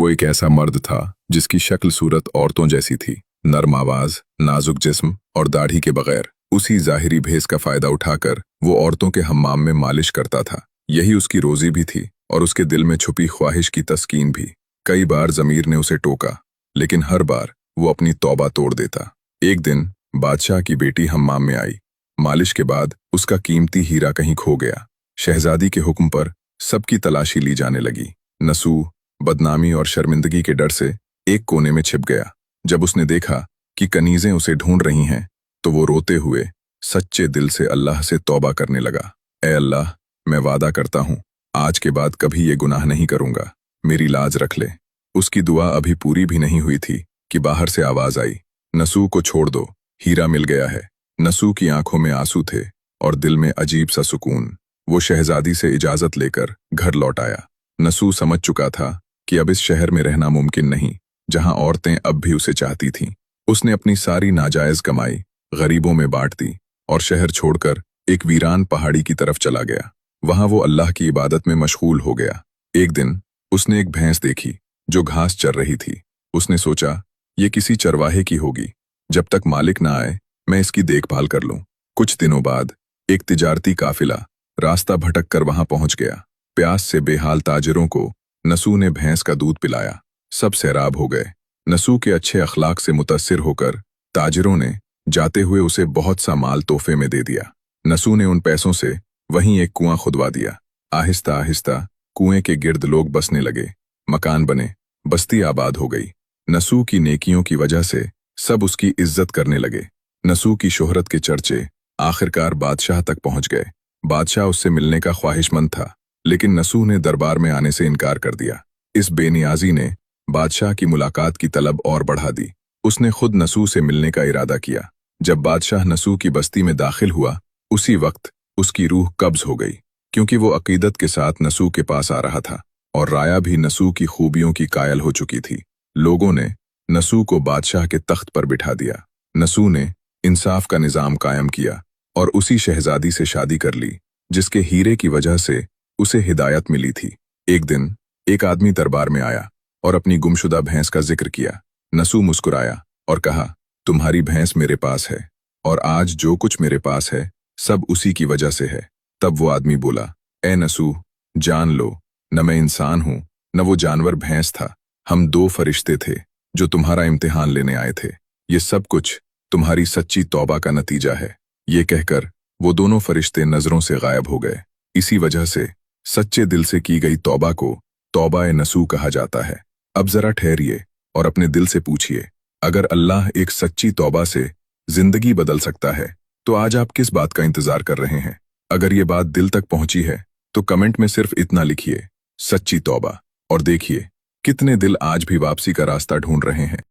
वो एक ऐसा मर्द था जिसकी शक्ल सूरत औरतों जैसी थी, नर्म आवाज, नाजुक जिस्म और दाढ़ी के बगैर। उसी जाहिरी भेस का फायदा उठाकर वो औरतों के हम्माम में मालिश करता था। यही उसकी रोजी भी थी और उसके दिल में छुपी ख्वाहिश की तस्कीन भी। कई बार ज़मीर ने उसे टोका, लेकिन हर बार वो अपनी तौबा तोड़ देता। एक दिन बादशाह की बेटी हम्माम में आई। मालिश के बाद उसका कीमती हीरा कहीं खो गया। शहजादी के हुक्म पर सबकी तलाशी ली जाने लगी। नसूह बदनामी और शर्मिंदगी के डर से एक कोने में छिप गया। जब उसने देखा कि कनीजें उसे ढूंढ रही हैं, तो वो रोते हुए सच्चे दिल से अल्लाह से तौबा करने लगा। ए अल्लाह, मैं वादा करता हूँ, आज के बाद कभी ये गुनाह नहीं करूंगा, मेरी लाज रख ले। उसकी दुआ अभी पूरी भी नहीं हुई थी कि बाहर से आवाज आई, नसूह को छोड़ दो, हीरा मिल गया है। नसूह की आंखों में आंसू थे और दिल में अजीब सा सुकून। वो शहजादी से इजाजत लेकर घर लौट आया। नसूह समझ चुका था कि अब इस शहर में रहना मुमकिन नहीं, जहां औरतें अब भी उसे चाहती थीं। उसने अपनी सारी नाजायज कमाई गरीबों में बांट दी और शहर छोड़कर एक वीरान पहाड़ी की तरफ चला गया। वहां वो अल्लाह की इबादत में मशगूल हो गया। एक दिन उसने एक भैंस देखी जो घास चर रही थी। उसने सोचा, ये किसी चरवाहे की होगी, जब तक मालिक ना आए मैं इसकी देखभाल कर लूं। कुछ दिनों बाद एक तिजारती काफिला रास्ता भटक कर वहां पहुंच गया। प्यास से बेहाल ताजिरों को नसूह ने भैंस का दूध पिलाया। सब सैराब हो गए। नसूह के अच्छे अखलाक से मुतस्सिर होकर ताजिरों ने जाते हुए उसे बहुत सा माल तोहफे में दे दिया। नसूह ने उन पैसों से वहीं एक कुआं खुदवा दिया। आहिस्ता आहिस्ता कुएं के गिर्द लोग बसने लगे, मकान बने, बस्ती आबाद हो गई। नसूह की नेकियों की वजह से सब उसकी इज्जत करने लगे। नसूह की शोहरत के चर्चे आखिरकार बादशाह तक पहुंच गए। बादशाह उससे मिलने का ख्वाहिशमंद था, लेकिन नसूह ने दरबार में आने से इनकार कर दिया। इस बेनियाजी ने बादशाह की मुलाकात की तलब और बढ़ा दी। उसने खुद नसूह से मिलने का इरादा किया। जब बादशाह नसूह की बस्ती में दाखिल हुआ, उसी वक्त उसकी रूह कब्ज हो गई, क्योंकि वो अकीदत के साथ नसूह के पास आ रहा था और राया भी नसूह की खूबियों की कायल हो चुकी थी। लोगों ने नसूह को बादशाह के तख्त पर बिठा दिया। नसूह ने इंसाफ का निज़ाम कायम किया और उसी शहजादी से शादी कर ली जिसके हीरे की वजह से उसे हिदायत मिली थी। एक दिन एक आदमी दरबार में आया और अपनी गुमशुदा भैंस का जिक्र किया। नसूह मुस्कुराया और कहा, तुम्हारी भैंस मेरे पास है और आज जो कुछ मेरे पास है सब उसी की वजह से है। तब वो आदमी बोला, ए नसूह, जान लो, न मैं इंसान हूं न वो जानवर भैंस था। हम दो फरिश्ते थे जो तुम्हारा इम्तिहान लेने आए थे। ये सब कुछ तुम्हारी सच्ची तौबा का नतीजा है। ये कहकर वो दोनों फरिश्ते नजरों से गायब हो गए। इसी वजह से सच्चे दिल से की गई तौबा को तौबा ए नसूह कहा जाता है। अब जरा ठहरिए और अपने दिल से पूछिए, अगर अल्लाह एक सच्ची तौबा से जिंदगी बदल सकता है, तो आज आप किस बात का इंतजार कर रहे हैं? अगर ये बात दिल तक पहुंची है तो कमेंट में सिर्फ इतना लिखिए, सच्ची तौबा, और देखिए कितने दिल आज भी वापसी का रास्ता ढूंढ रहे हैं।